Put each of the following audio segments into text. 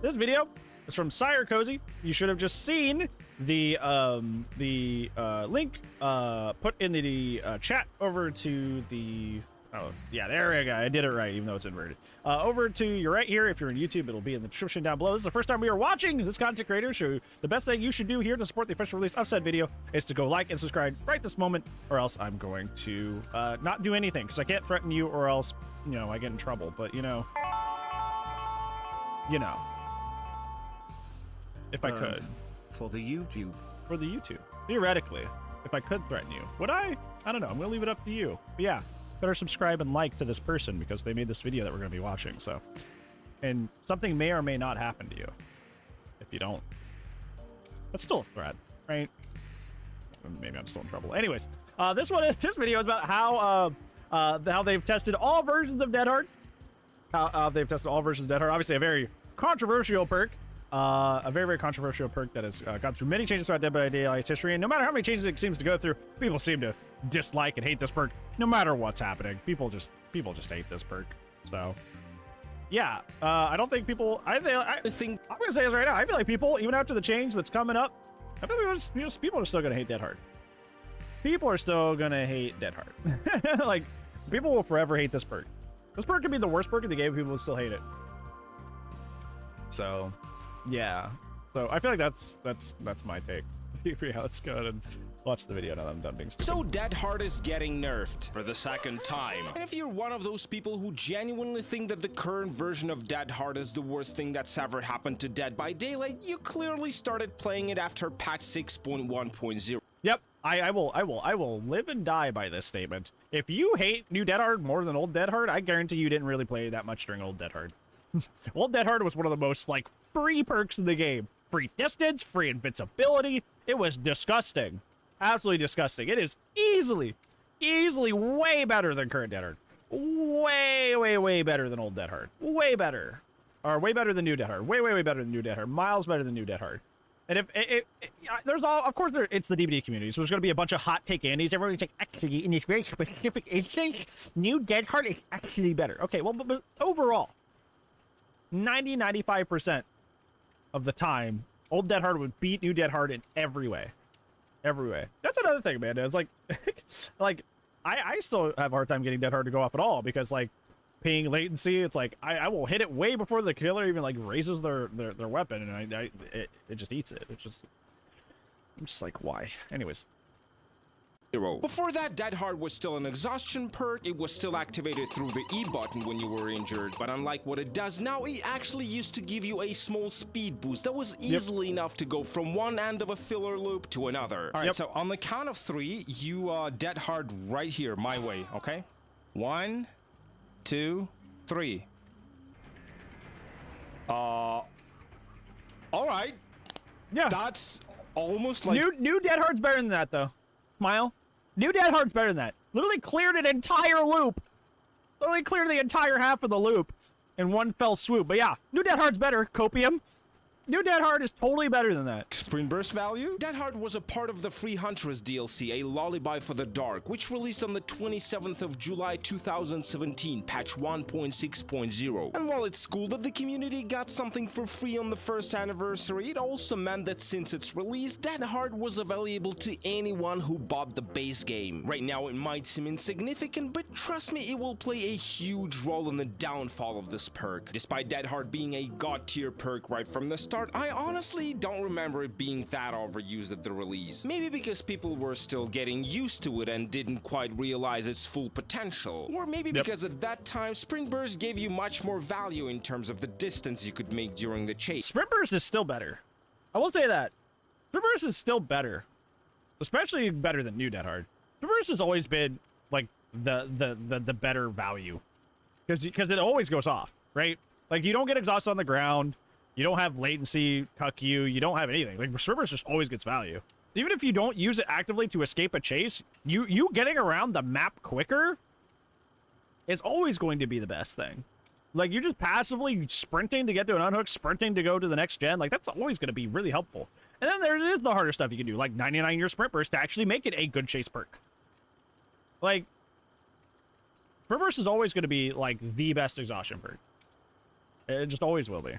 This video is from SireK0zy. You should have just seen the link put in the chat over to the... Oh, yeah, there we go. I did it right, even though it's inverted. Over to your right here. If you're in YouTube, it'll be in the description down below. This is the first time we are watching this content creator show. The best thing you should do here to support the official release of said video is to go like and subscribe right this moment, or else I'm going to not do anything, because I can't threaten you, or else, you know, I get in trouble. But, you know, if I could. For the YouTube. For the YouTube. Theoretically, if I could threaten you. Would I? I don't know. I'm going to leave it up to you. But yeah. Better subscribe and like to this person because they made this video that we're going to be watching. So, and something may or may not happen to you if you don't. That's still a threat, right? Maybe I'm still in trouble. Anyways, this video is about how they've tested all versions of Dead Hard. How they've tested all versions of Dead Hard. Obviously, a very controversial perk. A very, very controversial perk that has gone through many changes throughout Dead by Daylight's history, and no matter how many changes it seems to go through, people seem to dislike and hate this perk, no matter what's happening. People just hate this perk. So, yeah, I don't think people. I think I'm gonna say this right now. I feel like people, even after the change that's coming up, I feel like people are still gonna hate Dead Hard. People are still gonna hate Dead Hard. Like, people will forever hate this perk. This perk could be the worst perk in the game. People will still hate it. So. Yeah, so I feel like that's my take. Yeah, let's go ahead and watch the video now that I'm done being stupid. So Dead Hard is getting nerfed for the second time. And if you're one of those people who genuinely think that the current version of Dead Hard is the worst thing that's ever happened to Dead by Daylight, you clearly started playing it after patch 6.1.0. Yep, I will live and die by this statement. If you hate new Dead Hard more than old Dead Hard, I guarantee you didn't really play that much during old Dead Hard. Old Dead Hard was one of the most, like, free perks in the game. Free distance, free invincibility. It was disgusting. Absolutely disgusting. It is easily way better than current Dead Hard. Way better than old Dead Hard. Way better. Or way better than new Dead Hard. Way better than new Dead Hard. Miles better than new Dead Hard. And if there's all, of course, it's the DBD community, so there's going to be a bunch of hot take Andes. Everyone's like, actually, in this very specific instance, new Dead Hard is actually better. Okay, well, but overall, 95% of the time, old Dead Hard would beat new Dead Hard in every way. Every way. That's another thing, man. It's like, I still have a hard time getting Dead Hard to go off at all because, like, ping latency, it's like, I will hit it way before the killer even, like, raises their weapon, and it just eats it. It's just, I'm just like, why? Anyways. Before that, Dead Hard was still an exhaustion perk. It was still activated through the E button when you were injured, but unlike what it does now, it actually used to give you a small speed boost that was easily enough to go from one end of a filler loop to another. All right, so on the count of 3, you Dead Hard right here, my way, okay? 1, 2, 3. All right. Yeah. That's almost like... New Dead Hard's better than that, though. Smile. New Dead Hard's better than that. Literally cleared an entire loop. Literally cleared the entire half of the loop in one fell swoop. But yeah, New Dead Hard's better. Copium. New Dead Hard is totally better than that. Sprint burst value? Dead Hard was a part of the Free Huntress DLC, a lullaby for the dark, which released on the 27th of July 2017, patch 1.6.0. And while it's cool that the community got something for free on the first anniversary, it also meant that since its release, Dead Hard was available to anyone who bought the base game. Right now it might seem insignificant, but trust me, it will play a huge role in the downfall of this perk. Despite Dead Hard being a god tier perk right from the start, I honestly don't remember it being that overused at the release. Maybe because people were still getting used to it and didn't quite realize its full potential. Or maybe because at that time, Sprint Burst gave you much more value in terms of the distance you could make during the chase. Sprint Burst is still better. I will say that. Sprint Burst is still better. Especially better than new Dead Hard. Sprint Burst has always been, like, the better value. Because it always goes off, right? Like, you don't get exhausted on the ground. You don't have latency cuck you. You don't have anything. Like, Sprint Burst just always gets value. Even if you don't use it actively to escape a chase, you getting around the map quicker is always going to be the best thing. Like, you're just passively sprinting to get to an unhook, sprinting to go to the next gen. Like, that's always going to be really helpful. And then there is the harder stuff you can do, like 99-year Sprint Burst to actually make it a good chase perk. Like, Sprint Burst is always going to be, like, the best exhaustion perk. It just always will be.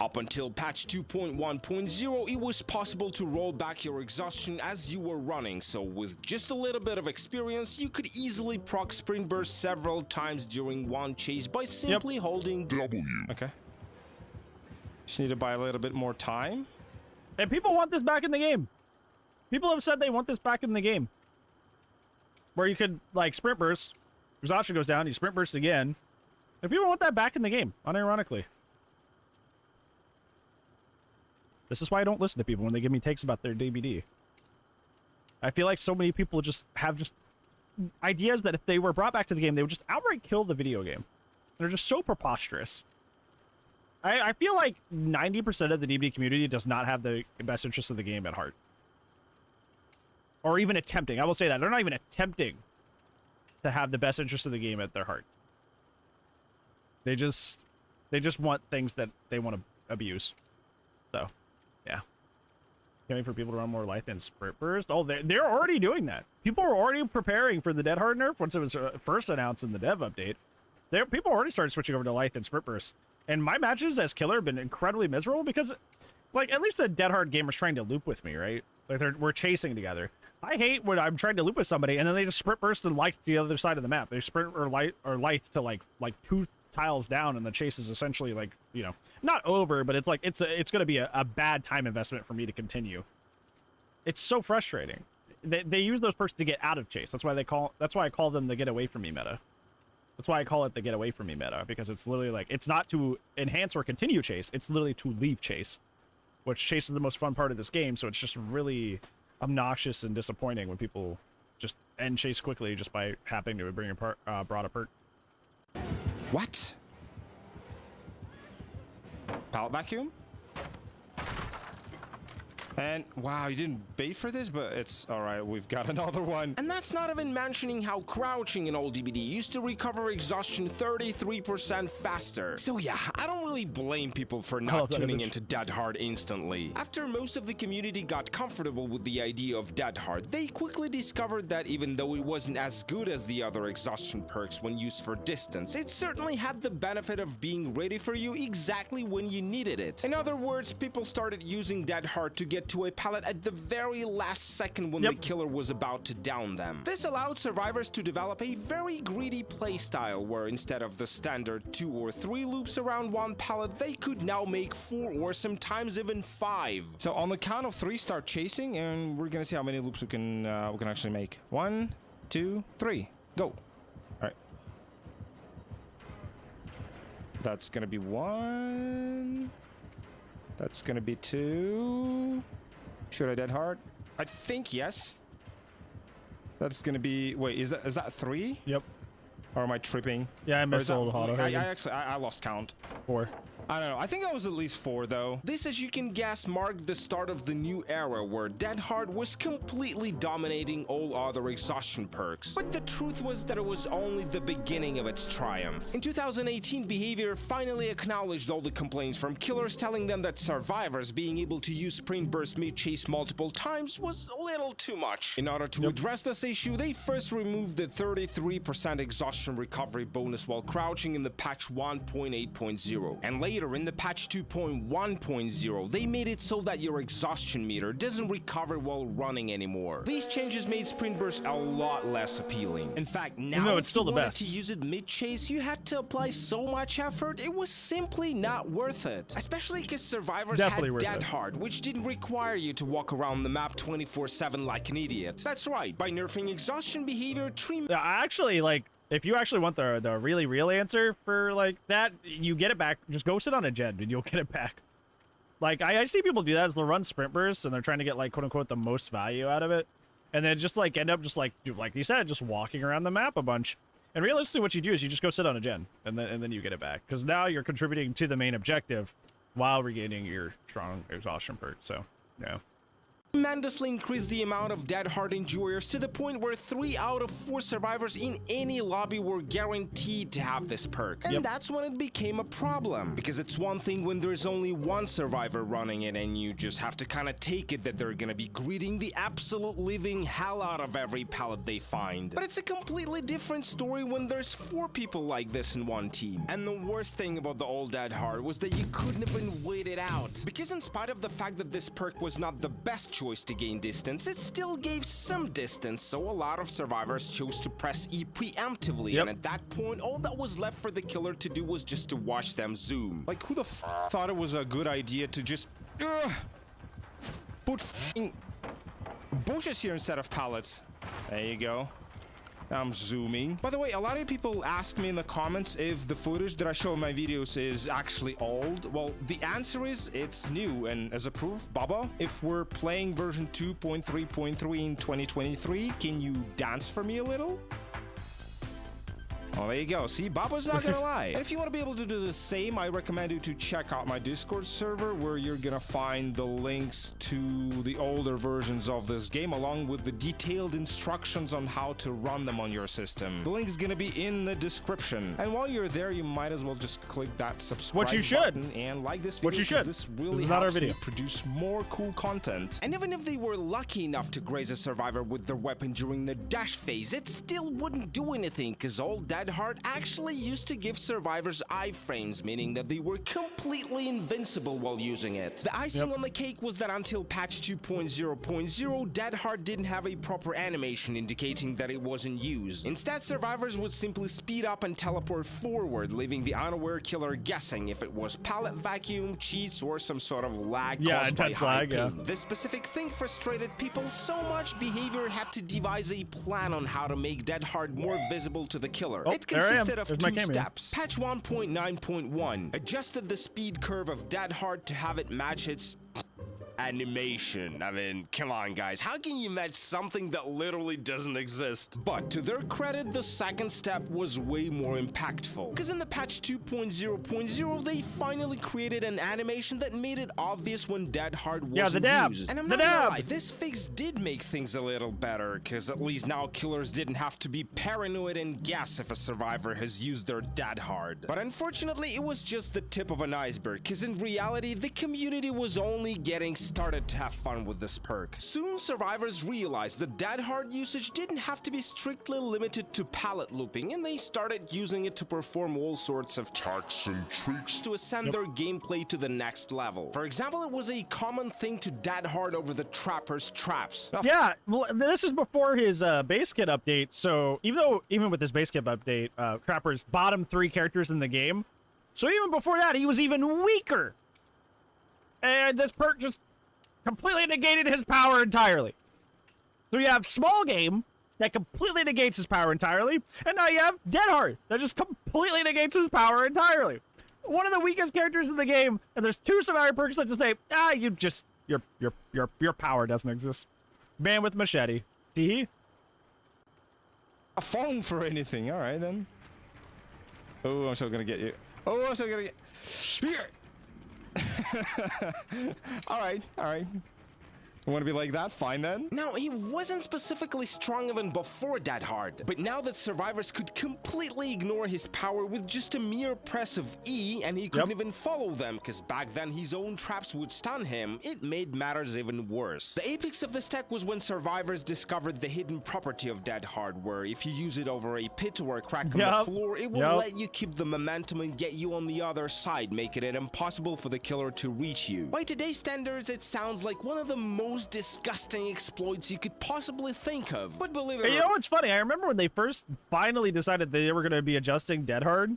Up until patch 2.1.0, it was possible to roll back your exhaustion as you were running, so with just a little bit of experience, you could easily proc sprint burst several times during one chase by simply holding W. Okay. Just need to buy a little bit more time. And people want this back in the game. People have said they want this back in the game. Where you could, like, sprint burst, exhaustion goes down, you sprint burst again. And people want that back in the game, unironically. This is why I don't listen to people when they give me takes about their DBD. I feel like so many people just have ideas that if they were brought back to the game, they would just outright kill the video game. They're just so preposterous. I feel like 90% of the DBD community does not have the best interest of the game at heart. Or even attempting. I will say that. They're not even attempting to have the best interest of the game at their heart. They just want things that they want to abuse. So, yeah. Can't wait for people to run more light than sprint burst. Oh, they're already doing that. People were already preparing for the Dead Hard nerf once it was first announced in the dev update. People already started switching over to light and sprint burst. And my matches as killer have been incredibly miserable because, like, at least the Dead Hard gamer's trying to loop with me, right? Like, we're chasing together. I hate when I'm trying to loop with somebody and then they just sprint burst and light to the other side of the map. They sprint or light to like 2 tiles down, and the chase is essentially, like, you know, not over, but it's like it's going to be a bad time investment for me to continue. It's so frustrating. They use those perks to get out of chase. That's why I call them the get away from me meta. That's why I call it the get away from me meta, because it's literally like, it's not to enhance or continue chase, it's literally to leave chase, which chase is the most fun part of this game. So it's just really obnoxious and disappointing when people just end chase quickly just by happening to bring brought a perk. What? Pallet vacuum? And wow, you didn't bait for this, but it's all right. We've got another one. And that's not even mentioning how crouching in old DBD used to recover exhaustion 33% faster. So yeah, I don't really blame people for not tuning into Dead Hard instantly. After most of the community got comfortable with the idea of Dead Hard, they quickly discovered that even though it wasn't as good as the other exhaustion perks when used for distance, it certainly had the benefit of being ready for you exactly when you needed it. In other words, people started using Dead Hard to get to a pallet at the very last second when the killer was about to down them. This allowed survivors to develop a very greedy playstyle where instead of the standard 2 or 3 loops around one pallet, they could now make 4 or sometimes even 5. So on the count of 3, start chasing, and we're gonna see how many loops we can actually make. 1, 2, 3, go. All right. That's gonna be 1. That's gonna be 2. Should I Dead Hard? I think yes. That's gonna be, wait, is that 3? Yep. Or am I tripping? Yeah, I missed old auto. I lost count. 4. I don't know. I think that was at least 4, though. This, as you can guess, marked the start of the new era where Dead Hard was completely dominating all other exhaustion perks. But the truth was that it was only the beginning of its triumph. In 2018, Behavior finally acknowledged all the complaints from killers, telling them that survivors being able to use sprint burst mid-chase multiple times was a little too much. In order to address this issue, they first removed the 33% exhaustion recovery bonus while crouching in the patch 1.8.0, and later in the patch 2.1.0, they made it so that your exhaustion meter doesn't recover while running anymore. These changes made sprint burst a lot less appealing. In fact, now it's still the best. To use it mid-chase, you had to apply so much effort, it was simply not worth it. Especially because survivors had Dead Hard, which didn't require you to walk around the map 24/7 like an idiot. That's right, by nerfing exhaustion behavior, actually, like, if you actually want the really real answer for, like, that, you get it back. Just go sit on a gen and you'll get it back. Like, I see people do that as they'll run sprint bursts and they're trying to get, like, quote-unquote the most value out of it. And then just, like, end up just, like you said, just walking around the map a bunch. And realistically, what you do is you just go sit on a gen and then you get it back. Because now you're contributing to the main objective while regaining your strong exhaustion perk. So, yeah. tremendously increased the amount of dead hard enjoyers to the point where 3 out of 4 survivors in any lobby were guaranteed to have this perk. And that's when it became a problem, because it's one thing when there's only one survivor running it and you just have to kind of take it that they're gonna be greeting the absolute living hell out of every pallet they find. But it's a completely different story when there's 4 people like this in one team. And the worst thing about the old dead hard was that you couldn't even wait it out, because in spite of the fact that this perk was not the best choice to gain distance, it still gave some distance, so a lot of survivors chose to press E preemptively, and at that point all that was left for the killer to do was just to watch them zoom. Like, who the thought it was a good idea to just put bushes here instead of pallets? There you go. I'm zooming. By the way, a lot of people ask me in the comments if the footage that I show in my videos is actually old. Well, the answer is it's new, and as a proof, Baba, if we're playing version 2.3.3 in 2023, can you dance for me a little? Oh, there you go. See, Baba's not gonna lie. And if you want to be able to do the same, I recommend you to check out my Discord server, where you're gonna find the links to the older versions of this game, along with the detailed instructions on how to run them on your system. The link is gonna be in the description. And while you're there, you might as well just click that subscribe button and like this video. This really helps me produce more cool content. And even if they were lucky enough to graze a survivor with their weapon during the dash phase, it still wouldn't do anything, because all dead hard actually used to give survivors iframes, meaning that they were completely invincible while using it. The icing on the cake was that until patch 2.0.0, dead hard didn't have a proper animation indicating that it wasn't used. Instead, survivors would simply speed up and teleport forward, leaving the unaware killer guessing if it was pallet vacuum, cheats, or some sort of lag caused by high ping. This specific thing frustrated people so much, Behavior had to devise a plan on how to make dead hard more visible to the killer. It consisted of 2 steps. Patch 1.9.1 adjusted the speed curve of dead hard to have it match its animation. I mean, come on guys, how can you match something that literally doesn't exist? But to their credit, the second step was way more impactful, because in the patch 2.0.0 they finally created an animation that made it obvious when dead hard wasn't used. And I'm not gonna lie, this fix did make things a little better, because at least now killers didn't have to be paranoid and guess if a survivor has used their dead hard. But unfortunately, it was just the tip of an iceberg, because in reality the community was only getting started to have fun with this perk. Soon, survivors realized that dead hard usage didn't have to be strictly limited to pallet looping, and they started using it to perform all sorts of attacks and tricks to ascend their gameplay to the next level. For example, it was a common thing to dead hard over the trapper's traps. Yeah, well, this is before his base kit update, so even with his base kit update, Trapper's bottom 3 characters in the game, so even before that, he was even weaker. And this perk just completely negated his power entirely. So you have small game that completely negates his power entirely, and now you have dead hard that just completely negates his power entirely. One of the weakest characters in the game, and there's 2 survivor perks that just say, your power doesn't exist. Man with machete. Tee. A phone for anything. All right then. Oh, I'm still gonna get you. Oh, I'm still gonna get here. all right. You want to be like that? Fine then. Now, he wasn't specifically strong even before Dead Hard, but now that survivors could completely ignore his power with just a mere press of E, and he couldn't even follow them, because back then his own traps would stun him, it made matters even worse. The apex of this tech was when survivors discovered the hidden property of Dead Hard, where if you use it over a pit or a crack on the floor, it will let you keep the momentum and get you on the other side, making it impossible for the killer to reach you. By today's standards, it sounds like one of the most disgusting exploits you could possibly think of. But believe it or not, you know what's funny? I remember when they first finally decided that they were going to be adjusting Dead Hard.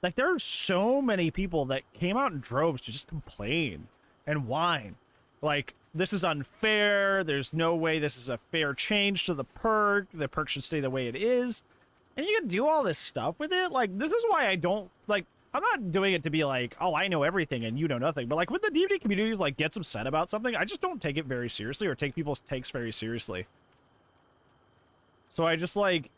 Like, there are so many people that came out in droves to just complain and whine. Like, this is unfair. There's no way this is a fair change to the perk. The perk should stay the way it is. And you can do all this stuff with it. Like, this is why I don't, like, I'm not doing it to be like, oh, I know everything and you know nothing. But like when the DBD community like gets upset about something, I just don't take it very seriously or take people's takes very seriously. So I just like,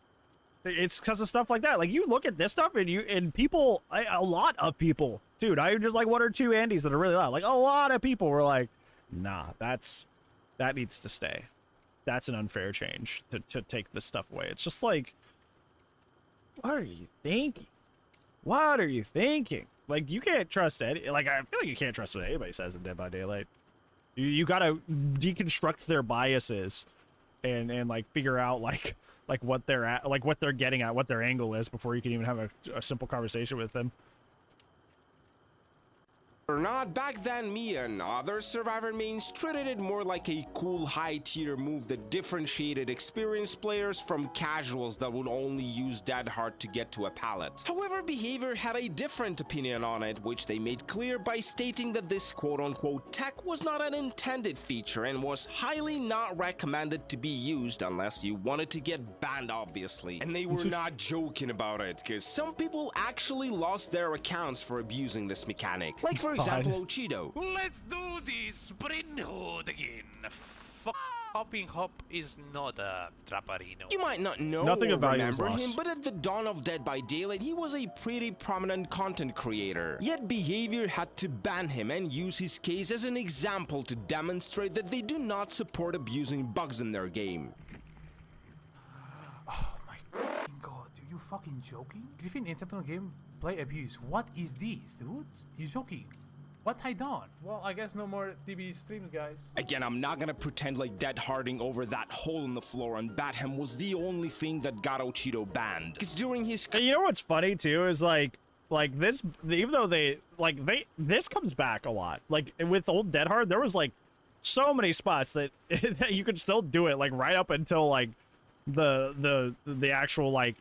it's because of stuff like that. Like you look at this stuff and people, a lot of people, dude, I just like 1 or 2 Andys that are really loud. Like a lot of people were like, nah, that's That needs to stay. That's an unfair change to take this stuff away. It's just like, what are you thinking? What are you thinking? Like, you can't trust any, like, I feel like you can't trust what anybody says in Dead by Daylight. You gotta deconstruct their biases and like figure out like what they're at, like what they're getting at, what their angle is before you can even have a simple conversation with them. Or not, back then me and other Survivor mains treated it more like a cool high-tier move that differentiated experienced players from casuals that would only use Dead Hard to get to a pallet. However, Behavior had a different opinion on it, which they made clear by stating that this quote-unquote tech was not an intended feature and was highly not recommended to be used unless you wanted to get banned, obviously. And they were not joking about it, because some people actually lost their accounts for abusing this mechanic. Like, for example, Ochido. Let's do this sprint hood again. Hopping Hop is not a Traparino. You might not know Nothing or of value remember was him, lost. but at the dawn of Dead by Daylight, he was a pretty prominent content creator. Yet Behavior had to ban him and use his case as an example to demonstrate that they do not support abusing bugs in their game. Oh my fucking god, are you fucking joking? Griffin International Game Play Abuse. What is this, dude? You joking? What I done? Well, I guess no more DB streams, guys. Again, I'm not gonna pretend like Dead Harding over that hole in the floor and Batham was the only thing that got Ochido banned. Because during his... And you know what's funny too is like this, even though this comes back a lot. Like with old Dead Hard, there was like so many spots that, that you could still do it, like right up until like the actual like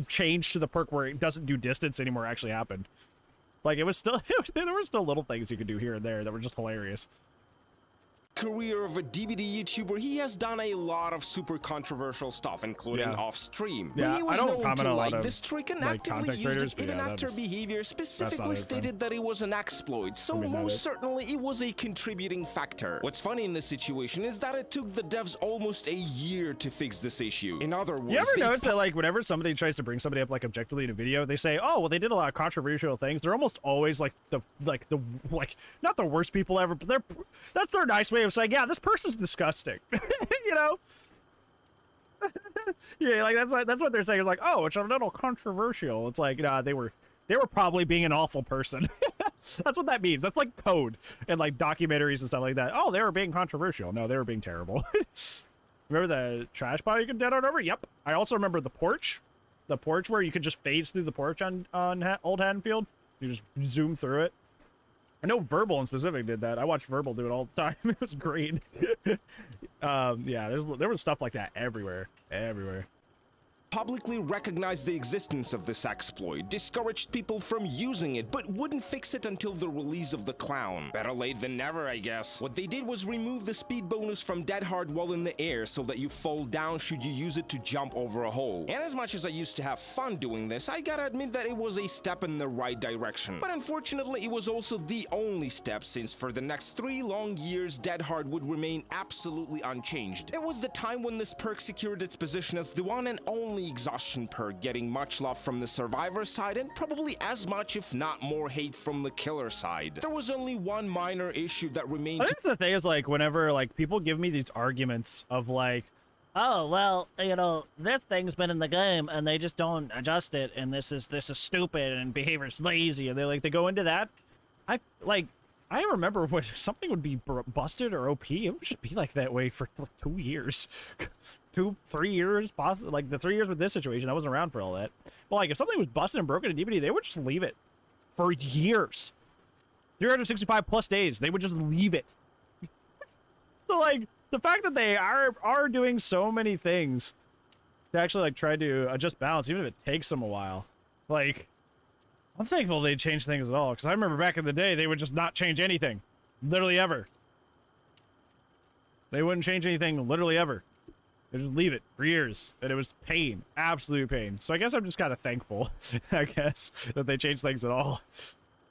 change to the perk where it doesn't do distance anymore actually happened. Like it was still, there were still little things you could do here and there that were just hilarious. Career of a DBD YouTuber, he has done a lot of super controversial stuff, including off-stream. Yeah, But he was I don't known comment to on a lot like of, this trick and like, actively content used creators, it but even yeah, after that's Behavior not specifically his thing. stated that it was an exploit, so I mean, that most is. certainly it was a contributing factor. What's funny in this situation is that it took the devs almost a year to fix this issue. In other words, You ever they notice that like whenever somebody tries to bring somebody up like objectively in a video, they say, "Oh, well, they did a lot of controversial things." They're almost always like the not the worst people ever, but that's their nice way of saying, "Yeah, this person's disgusting." You know? Yeah, like that's what they're saying. It's like, "Oh, it's a little controversial." It's like, nah, they were probably being an awful person. That's what that means. That's like code and like documentaries and stuff like that. Oh, they were being controversial. No, they were being terrible. Remember the trash pile you could dead over? Yep. I also remember the porch where you could just phase through the porch on Old Haddonfield. You just zoom through it. I know Verbal in specific did that. I watched Verbal do it all the time. It was great. Yeah, there was stuff like that everywhere. publicly recognized the existence of this exploit, discouraged people from using it, but wouldn't fix it until the release of the clown. Better late than never, I guess. What they did was remove the speed bonus from Dead Hard while in the air so that you fall down should you use it to jump over a hole. And as much as I used to have fun doing this, I gotta admit that it was a step in the right direction. But unfortunately, it was also the only step, since for the next 3 long years, Dead Hard would remain absolutely unchanged. It was the time when this perk secured its position as the one and only exhaustion perk, getting much love from the survivor side and probably as much if not more hate from the killer side. There was only one minor issue that remained. I think the thing is, like, whenever like people give me these arguments of like, oh well, you know, this thing's been in the game and they just don't adjust it, and this is stupid and behavior's lazy, and they go into that. I remember when something would be busted or OP, it would just be like that way for 2 years. 2-3 years, possibly. Like the 3 years with this situation, I wasn't around for all that. But like if something was busted and broken in DBD, they would just leave it for years. 365 plus days, they would just leave it. So like the fact that they are doing so many things to actually like try to adjust balance, even if it takes them a while, like I'm thankful they changed things at all, because I remember back in the day they would just not change anything, literally ever. They wouldn't change anything literally ever. They just leave it for years, and it was pain, absolute pain. So I guess I'm just kind of thankful, I guess, that they changed things at all.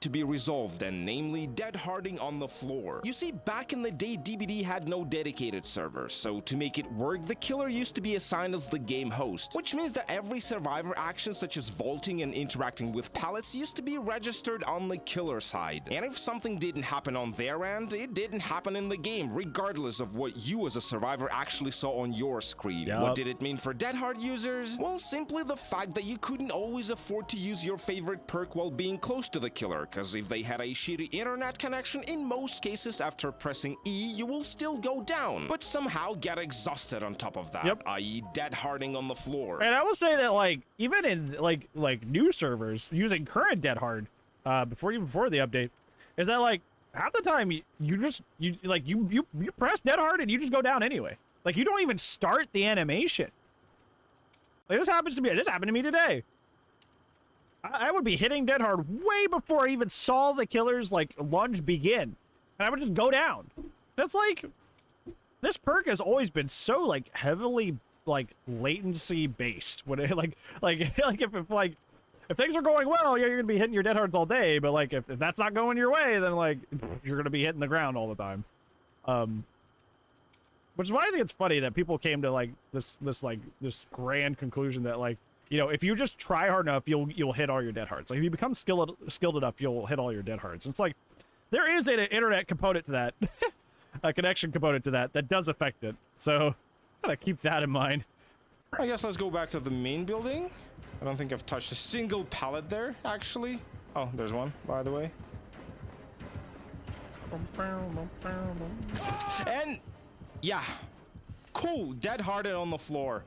to be resolved, and namely dead harding on the floor. You see, back in the day, DBD had no dedicated servers, so to make it work, the killer used to be assigned as the game host, which means that every survivor action such as vaulting and interacting with pallets used to be registered on the killer side. And if something didn't happen on their end, it didn't happen in the game, regardless of what you as a survivor actually saw on your screen. Yep. What did it mean for dead hard users? Well, simply the fact that you couldn't always afford to use your favorite perk while being close to the killer, because if they had a shitty internet connection, in most cases after pressing E, you will still go down, but somehow get exhausted on top of that, Yep. i.e. dead harding on the floor. And I will say that, like, even in like new servers using current dead hard, before the update, is that like half the time you press dead hard and you just go down anyway. Like, you don't even start the animation. Like, this happened to me today. I would be hitting dead hard way before I even saw the killer's like lunge begin, and I would just go down. That's like, this perk has always been so like heavily like latency based. When it if things are going well, you're gonna be hitting your dead hards all day. But like if that's not going your way, then like you're gonna be hitting the ground all the time. Which is why I think it's funny that people came to like this grand conclusion that, like, you know, if you just try hard enough, you'll hit all your dead hards. Like, if you become skilled enough, you'll hit all your dead hards. And it's like, there is an internet component to that, a connection component to that does affect it. So gotta keep that in mind. I guess let's go back to the main building. I don't think I've touched a single pallet there, actually. Oh, there's one, by the way. And yeah, cool, dead hearted on the floor.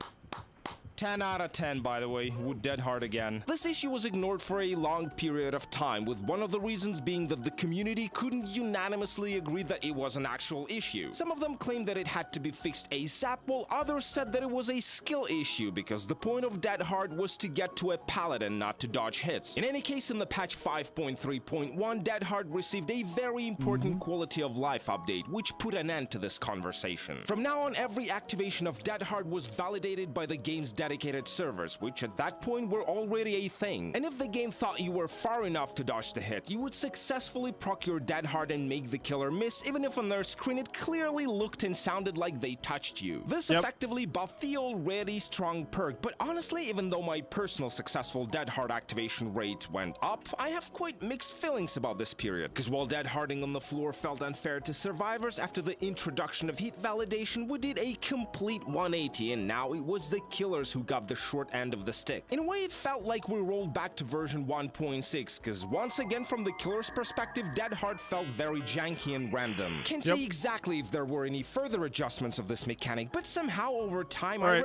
10 out of 10, by the way, would dead hard again. This issue was ignored for a long period of time, with one of the reasons being that the community couldn't unanimously agree that it was an actual issue. Some of them claimed that it had to be fixed ASAP, while others said that it was a skill issue because the point of dead hard was to get to a pallet and not to dodge hits. In any case, in the patch 5.3.1, dead hard received a very important quality of life update, which put an end to this conversation. From now on, every activation of dead hard was validated by the game's dedicated servers, which at that point were already a thing. And if the game thought you were far enough to dodge the hit, you would successfully proc your dead hard and make the killer miss, even if on their screen it clearly looked and sounded like they touched you. This effectively buffed the already strong perk, but honestly, even though my personal successful dead hard activation rate went up, I have quite mixed feelings about this period, because while dead harding on the floor felt unfair to survivors, after the introduction of hit validation, we did a complete 180, and now it was the killers who got the short end of the stick. In a way, it felt like we rolled back to version 1.6, because once again, from the killer's perspective, dead hard felt very janky and random. Can't say exactly if there were any further adjustments of this mechanic, but somehow over time, All right,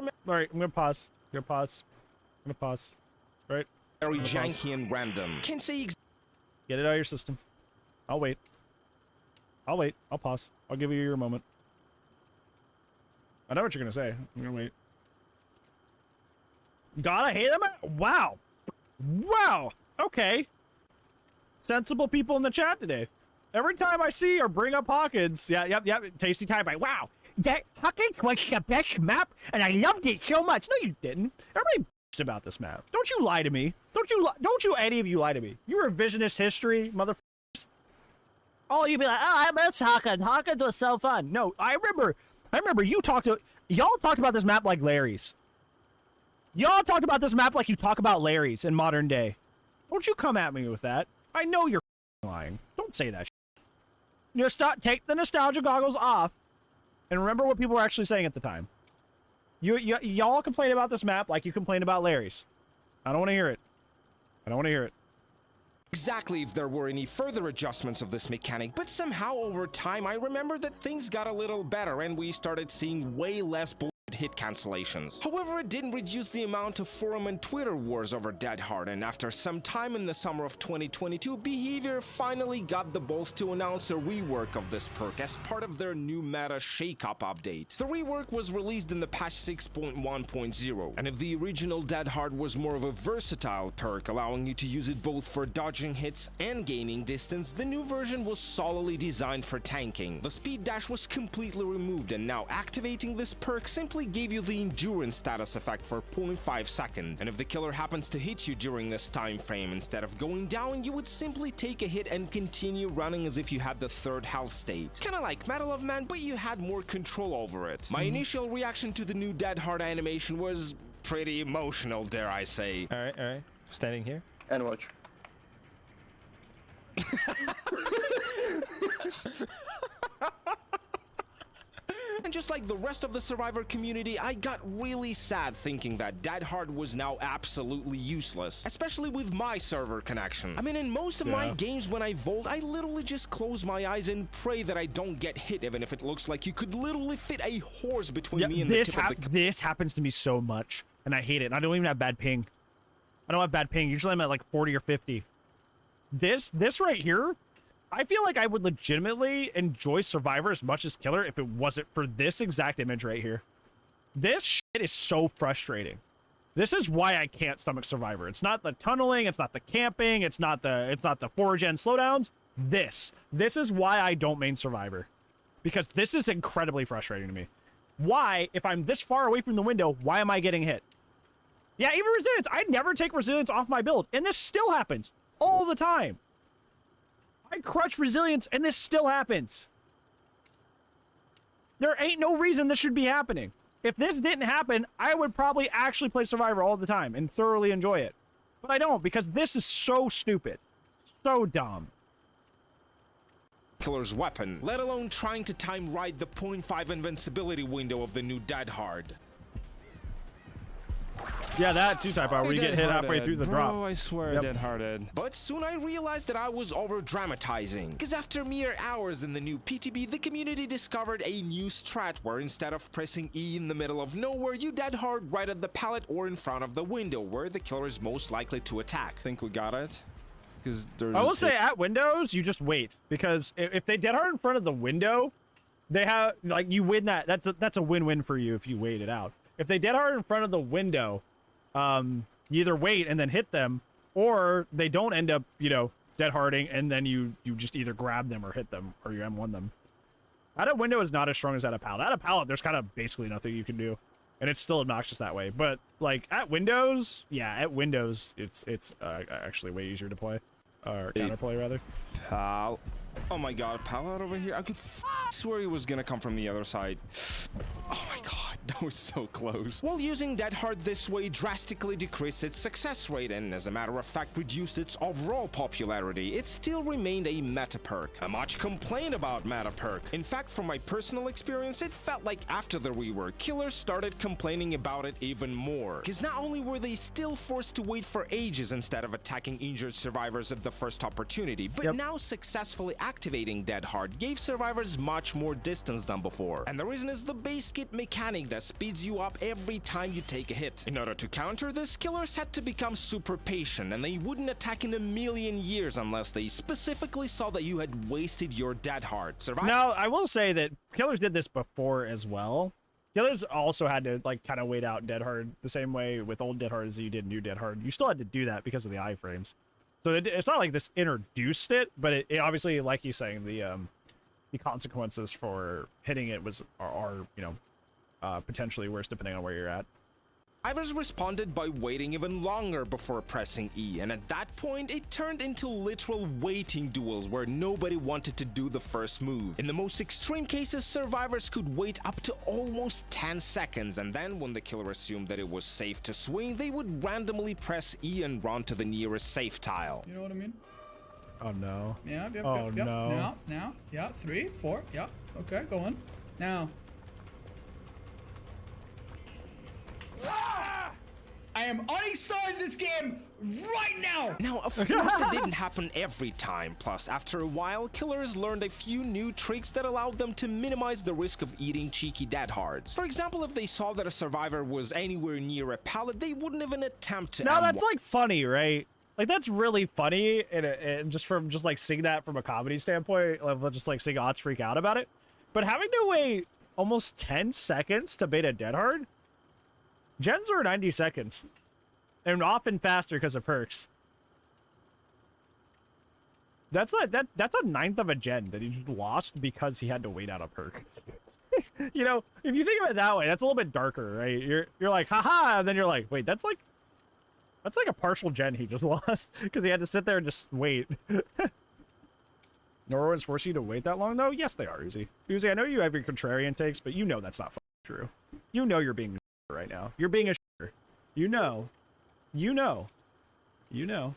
I'm gonna pause. I'm gonna pause. Right? Very janky and random. Can't say Get it out of your system. I'll wait. I'll pause. I'll give you your moment. I know what you're gonna say. I'm gonna wait. God, I hate them. Wow. Wow. Okay. Sensible people in the chat today. Every time I see or bring up Hawkins, yep, Tasty Tie Bite. Wow. That Hawkins was the best map, and I loved it so much. No, you didn't. Everybody bitched about this map. Don't you lie to me. Don't you any of you lie to me. You revisionist history, motherfuckers. All you be like, oh, I miss Hawkins. Hawkins was so fun. No, I remember y'all talked about this map like Larry's. Y'all talked about this map like you talk about Larry's in modern day. Don't you come at me with that. I know you're lying. Don't say that shit. Take the nostalgia goggles off and remember what people were actually saying at the time. Y'all complain about this map like you complain about Larry's. I don't want to hear it. I don't want to hear it. Exactly if there were any further adjustments of this mechanic, but somehow over time I remember that things got a little better and we started seeing way less hit cancellations. However, it didn't reduce the amount of forum and Twitter wars over dead hard, and after some time in the summer of 2022, Behavior finally got the balls to announce a rework of this perk as part of their new meta shake-up update. The rework was released in the patch 6.1.0, and if the original dead hard was more of a versatile perk, allowing you to use it both for dodging hits and gaining distance, the new version was solidly designed for tanking. The speed dash was completely removed, and now activating this perk simply gave you the endurance status effect for 0.5 seconds, and if the killer happens to hit you during this time frame, instead of going down, you would simply take a hit and continue running as if you had the third health state. Kinda like Medal of Man, but you had more control over it. My initial reaction to the new Dead Hard animation was pretty emotional, dare I say. Alright. Standing here. And watch. And just like the rest of the Survivor community, I got really sad thinking that Dead Hard was now absolutely useless, especially with my server connection. I mean, in most of my games when I vault, I literally just close my eyes and pray that I don't get hit, even if it looks like you could literally fit a horse between me and the tip of the... This happens to me so much, and I hate it. And I don't even have bad ping. I don't have bad ping. Usually I'm at like 40 or 50. This right here, I feel like I would legitimately enjoy Survivor as much as Killer if it wasn't for this exact image right here. This shit is so frustrating. This is why I can't stomach Survivor. It's not the tunneling, it's not the camping, it's not the 4gen slowdowns. This is why I don't main Survivor. Because this is incredibly frustrating to me. Why, if I'm this far away from the window, why am I getting hit? Yeah, even resilience. I never take resilience off my build, and this still happens all the time. I crutch resilience, and this still happens. There ain't no reason this should be happening. If this didn't happen, I would probably actually play Survivor all the time and thoroughly enjoy it. But I don't, because this is so stupid. So dumb. Killer's weapon, let alone trying to time right the 0.5 invincibility window of the new Dead Hard. Yeah, that too type out where you get hit halfway through the drop. Oh, I swear I dead-hearted. But soon I realized that I was over-dramatizing. Because after mere hours in the new PTB, the community discovered a new strat where instead of pressing E in the middle of nowhere, you dead hard right at the pallet or in front of the window where the killer is most likely to attack. Think we got it? Because there's... I will say at windows, you just wait. Because if they dead hard in front of the window, they have, like, you win that. That's a win-win for you if you wait it out. If they dead hard in front of the window, you either wait and then hit them, or they don't end up, you know, dead harding, and then you just either grab them or hit them, or you M1 them. At a window is not as strong as at a pallet. At a pallet, there's kind of basically nothing you can do, and it's still obnoxious that way. But like at windows, yeah, at windows, it's actually way easier to play, or counterplay rather. Pal. Oh my god, pallet over here. I could swear he was gonna come from the other side. Oh my god, that was so close. While using Dead Hard this way drastically decreased its success rate and, as a matter of fact, reduced its overall popularity, it still remained a meta perk. A much complained about meta perk. In fact, from my personal experience, it felt like after the rework, killers started complaining about it even more. Because not only were they still forced to wait for ages instead of attacking injured survivors at the first opportunity, but now successfully activating Dead Hard gave survivors much more distance than before. And the reason is the base kit mechanic that speeds you up every time you take a hit. In order to counter this, killers had to become super patient, and they wouldn't attack in a million years unless they specifically saw that you had wasted your Dead Hard. Now, I will say that killers did this before as well. Killers also had to like kind of wait out Dead Hard the same way with old Dead Hard as you did new Dead Hard. You still had to do that because of the iframes. So it's not like this introduced it, but it obviously, like you're saying, the consequences for hitting it are you know, potentially worse depending on where you're at. Survivors responded by waiting even longer before pressing E, and at that point, it turned into literal waiting duels where nobody wanted to do the first move. In the most extreme cases, survivors could wait up to almost 10 seconds, and then when the killer assumed that it was safe to swing, they would randomly press E and run to the nearest safe tile. You know what I mean? Oh no. Yeah, yep, oh yep, no. Now, yeah, 3, 4, yeah, okay, going. Now. I am uninstalling this game right now! Now, of course, it didn't happen every time. Plus, after a while, killers learned a few new tricks that allowed them to minimize the risk of eating cheeky Dead Hards. For example, if they saw that a survivor was anywhere near a pallet, they wouldn't even attempt to. Now, that's like funny, right? Like, that's really funny, and just like seeing that from a comedy standpoint, like, just like seeing Odds freak out about it. But having to wait almost 10 seconds to bait a Dead Hard? Gens are 90 seconds, and often faster because of perks. That's a ninth of a gen that he just lost because he had to wait out a perk. You know, if you think of it that way, that's a little bit darker, right? You're like, haha, and then you're like, wait, that's like a partial gen he just lost because he had to sit there and just wait. Norwood's forcing you to wait that long, though? Yes, they are, Uzi. Uzi, I know you have your contrarian takes, but you know that's not true. You know you're being a right now. You're being a shitter. You know. You know. You know.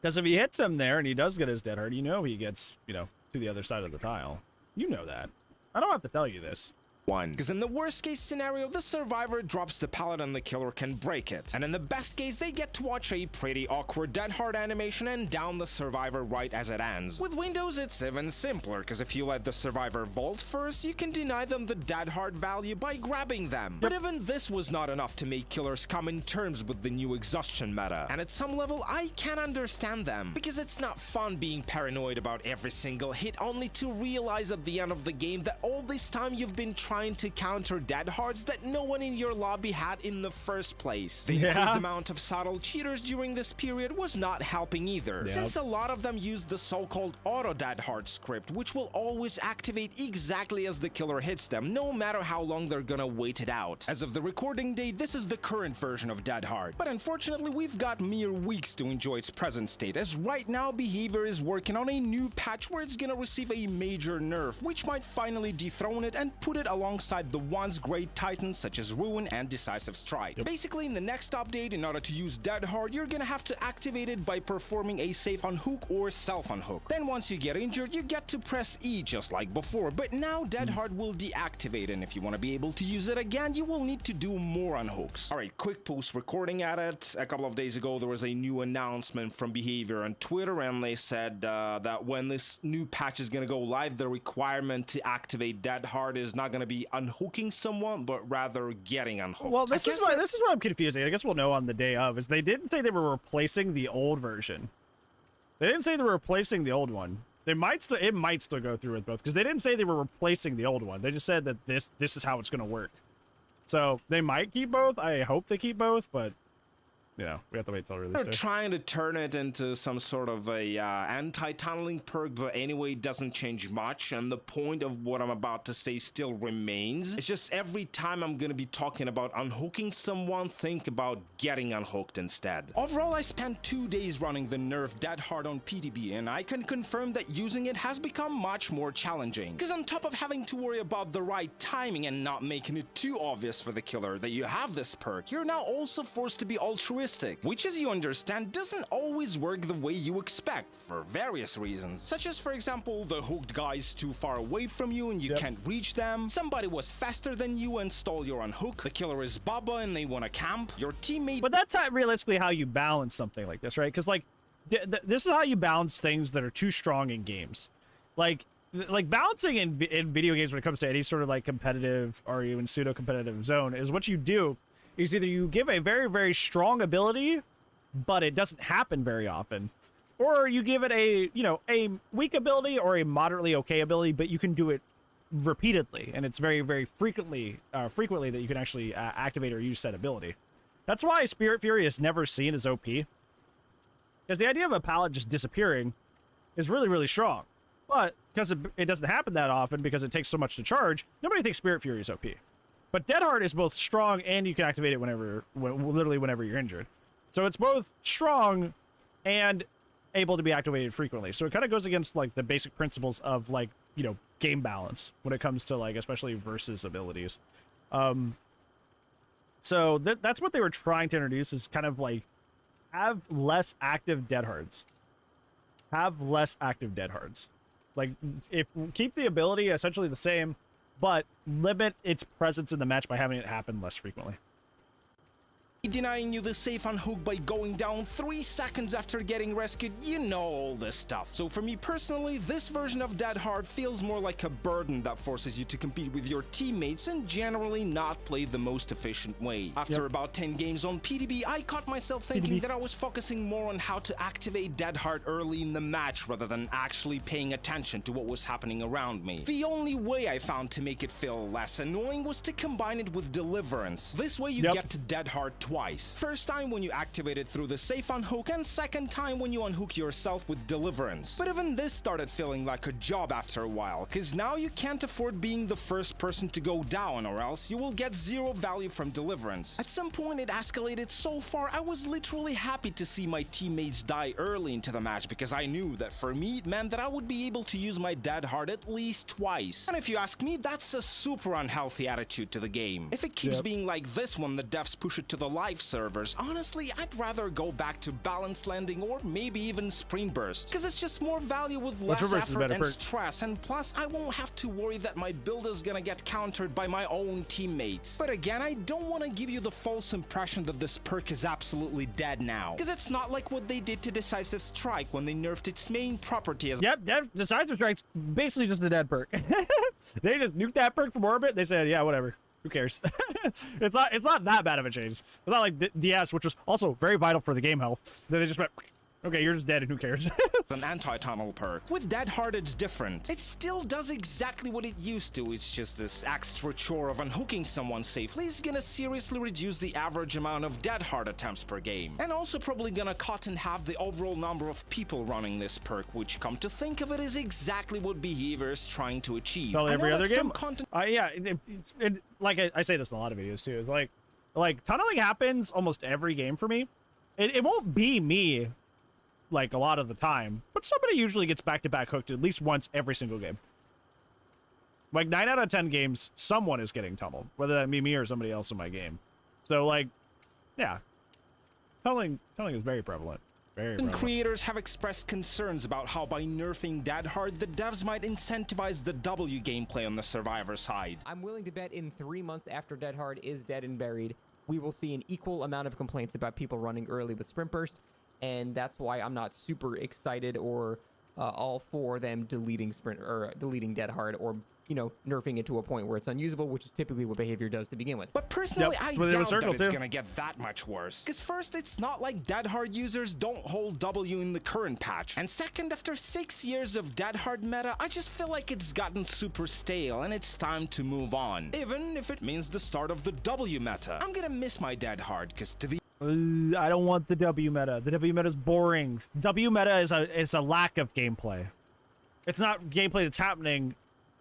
Because if he hits him there and he does get his dead hard, you know he gets, you know, to the other side of the tile. You know that. I don't have to tell you this. Because in the worst case scenario, the survivor drops the pallet and the killer can break it. And in the best case, they get to watch a pretty awkward dead hard animation and down the survivor right as it ends. With Windows, it's even simpler, because if you let the survivor vault first, you can deny them the dead hard value by grabbing them. But even this was not enough to make killers come in terms with the new exhaustion meta. And at some level, I can understand them, because it's not fun being paranoid about every single hit, only to realize at the end of the game that all this time you've been trying to counter dead hards that no one in your lobby had in the first place. The increased amount of subtle cheaters during this period was not helping either, since a lot of them used the so-called auto dead hard script, which will always activate exactly as the killer hits them, no matter how long they're gonna wait it out. As of the recording date, this is the current version of dead hard, but unfortunately we've got mere weeks to enjoy its present state, as right now Behavior is working on a new patch where it's gonna receive a major nerf, which might finally dethrone it and put it alongside the once great titans such as Ruin and Decisive Strike. Basically, in the next update, in order to use dead hard, you're gonna have to activate it by performing a safe unhook or self unhook. Then once you get injured, you get to press E just like before, but now dead hard will deactivate, and if you want to be able to use it again, you will need to do more unhooks. Alright, quick post recording at it. A couple of days ago, there was a new announcement from Behavior on Twitter, and they said that when this new patch is gonna go live, the requirement to activate dead hard is not gonna be unhooking someone, but rather getting unhooked. Well, this is why I'm confusing. I guess we'll know on the day of, is they didn't say they were replacing the old version. They didn't say they were replacing the old one. They might still, it might still go through with both, because they didn't say they were replacing the old one. They just said that this is how it's going to work. So they might keep both. I hope they keep both, but you know, we have to wait till release. They're trying to turn it into some sort of a anti-tunneling perk, but anyway, it doesn't change much, and the point of what I'm about to say still remains. It's just every time I'm gonna be talking about unhooking someone, think about getting unhooked instead. Overall, I spent 2 days running the nerf dead hard on PTB, and I can confirm that using it has become much more challenging. Because on top of having to worry about the right timing and not making it too obvious for the killer that you have this perk, you're now also forced to be altruistic, which, as you understand, doesn't always work the way you expect for various reasons, such as, for example, the hooked guy is too far away from you and you can't reach them, somebody was faster than you and stole your unhook, the killer is Baba and they want to camp, your teammate... But that's not realistically how you balance something like this, right? Because, like, this is how you balance things that are too strong in games. Like balancing in video games when it comes to any sort of, like, competitive or even pseudo-competitive zone is what you do is either you give a very, very strong ability, but it doesn't happen very often, or you give it a, you know, a weak ability or a moderately okay ability, but you can do it repeatedly, and it's very, very frequently that you can actually activate or use said ability. That's why Spirit Fury is never seen as OP, because the idea of a pallet just disappearing is really, really strong. But because it doesn't happen that often, because it takes so much to charge, nobody thinks Spirit Fury is OP. But Dead Hard is both strong and you can activate it literally whenever you're injured. So it's both strong and able to be activated frequently. So it kind of goes against, like, the basic principles of, like, you know, game balance when it comes to, like, especially versus abilities. So that's what they were trying to introduce, is kind of like have less active Dead Hards. Have less active Dead Hards. Like, keep the ability essentially the same, but limit its presence in the match by having it happen less frequently. Denying you the safe unhook by going down 3 seconds after getting rescued, you know all this stuff. So for me personally, this version of Dead Hard feels more like a burden that forces you to compete with your teammates and generally not play the most efficient way. After about 10 games on PDB, I caught myself thinking that I was focusing more on how to activate Dead Hard early in the match rather than actually paying attention to what was happening around me. The only way I found to make it feel less annoying was to combine it with Deliverance. This way you get to Dead Hard twice. First time when you activate it through the safe unhook, and second time when you unhook yourself with Deliverance. But even this started feeling like a job after a while, cause now you can't afford being the first person to go down, or else you will get zero value from Deliverance. At some point it escalated so far I was literally happy to see my teammates die early into the match, because I knew that for me it meant that I would be able to use my dead heart at least twice. And if you ask me, that's a super unhealthy attitude to the game. If it keeps being like this when the devs push it to the live servers, honestly I'd rather go back to balanced landing or maybe even sprint burst, because it's just more value with less effort and stress, and plus I won't have to worry that my build is gonna get countered by my own teammates. But again, I don't want to give you the false impression that this perk is absolutely dead now, because it's not like what they did to Decisive Strike when they nerfed its main property as— Yep, Decisive Strike's basically just a dead perk. They just nuked that perk from orbit. They said, yeah, whatever. Who cares? It's not that bad of a change. It's not like DS, which was also very vital for the game health. Then they just went, okay, you're just dead and who cares? an anti-tunnel perk. With Dead Heart it's different. It still does exactly what it used to, it's just this extra chore of unhooking someone safely is gonna seriously reduce the average amount of Dead Heart attempts per game. And also probably gonna cut in half the overall number of people running this perk, which, come to think of it, is exactly what Behavior is trying to achieve. Well, every other game? Yeah, like I say this in a lot of videos too, is like tunneling happens almost every game for me. It won't be me like a lot of the time, but somebody usually gets back-to-back hooked at least once every single game. Like 9 out of 10 games, someone is getting tunneled, whether that be me or somebody else in my game. So like, yeah, tunneling is very prevalent. Very prevalent. Creators have expressed concerns about how by nerfing Dead Hard, the devs might incentivize the W gameplay on the Survivor side. I'm willing to bet in 3 months after Dead Hard is dead and buried, we will see an equal amount of complaints about people running early with Sprint Burst. And that's why I'm not super excited or all for them deleting Sprint or deleting Dead Hard, or, you know, nerfing it to a point where it's unusable, which is typically what Behavior does to begin with. But personally, I doubt that it's gonna get that much worse. Because first, it's not like Dead Hard users don't hold W in the current patch. And second, after 6 years of Dead Hard meta, I just feel like it's gotten super stale and it's time to move on. Even if it means the start of the W meta. I'm gonna miss my Dead Hard, because to the I don't want the W meta. The W meta is boring. W meta is a lack of gameplay. It's not gameplay that's happening,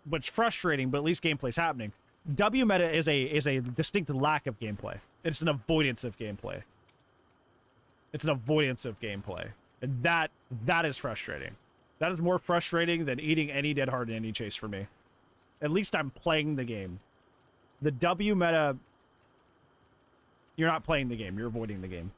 but it's frustrating, but at least gameplay's happening. W meta is a distinct lack of gameplay. It's an avoidance of gameplay. It's an avoidance of gameplay. And that is frustrating. That is more frustrating than eating any Dead Hard in any chase for me. At least I'm playing the game. The W meta, you're not playing the game, you're avoiding the game.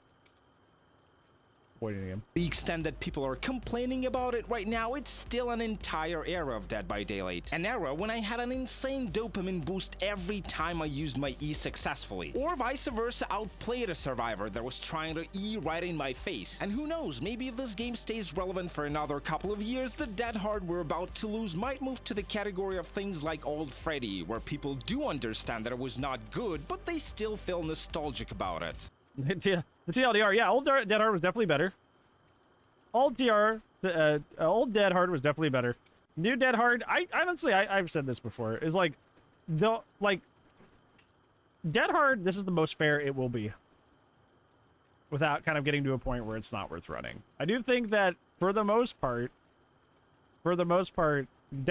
The extent that people are complaining about it right now, it's still an entire era of Dead by Daylight. An era when I had an insane dopamine boost every time I used my E successfully. Or vice versa, outplayed a survivor that was trying to E right in my face. And who knows, maybe if this game stays relevant for another couple of years, the Dead Hard we're about to lose might move to the category of things like Old Freddy, where people do understand that it was not good, but they still feel nostalgic about it. The TLDR, yeah, old Dead Hard was definitely better. Old Dead Hard was definitely better. New Dead Hard, I honestly, I've said this before, is like, Dead Hard, this is the most fair it will be, without kind of getting to a point where it's not worth running. I do think that for the most part, Dead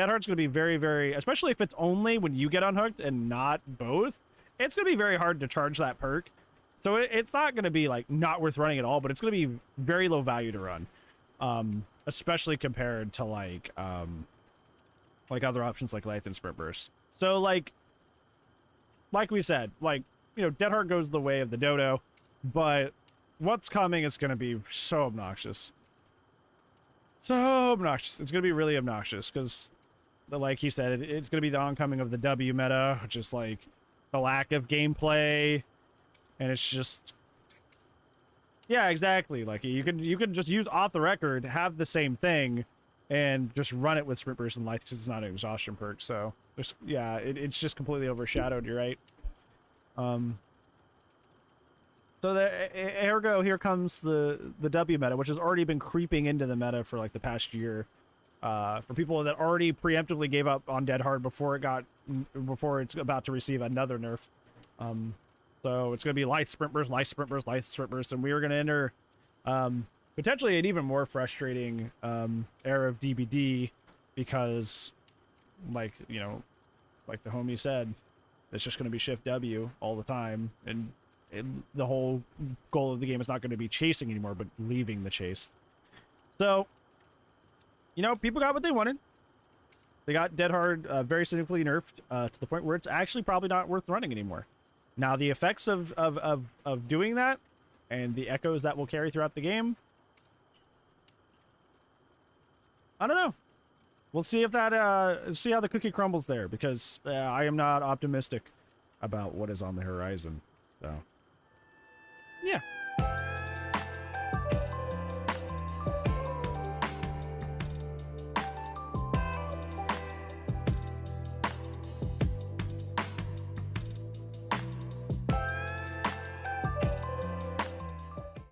Hard's going to be very, very, especially if it's only when you get unhooked and not both, it's going to be very hard to charge that perk. So it's not going to be like not worth running at all, but it's going to be very low value to run, especially compared to like other options like Life and Sprint Burst. So like we said, like, you know, Dead Hard goes the way of the dodo, but what's coming is going to be so obnoxious. So obnoxious. It's going to be really obnoxious because, like he said, it's going to be the oncoming of the W meta, which is like the lack of gameplay. And it's just, yeah, exactly. Like you can just use off the record, have the same thing, and just run it with Sprint Burst and Lights because it's not an exhaustion perk. So there's, yeah, it's just completely overshadowed. You're right. So ergo, here comes the W meta, which has already been creeping into the meta for like the past year. For people that already preemptively gave up on Dead Hard before it's about to receive another nerf. So it's going to be light sprint burst, light sprint burst, light sprint burst, and we are going to enter potentially an even more frustrating era of DBD because, like, you know, like the homie said, it's just going to be shift W all the time, and the whole goal of the game is not going to be chasing anymore, but leaving the chase. So, you know, people got what they wanted. They got Dead Hard very significantly nerfed to the point where it's actually probably not worth running anymore. Now, the effects of doing that and the echoes that will carry throughout the game, I don't know. We'll see if that see how the cookie crumbles there, because I am not optimistic about what is on the horizon. So, yeah.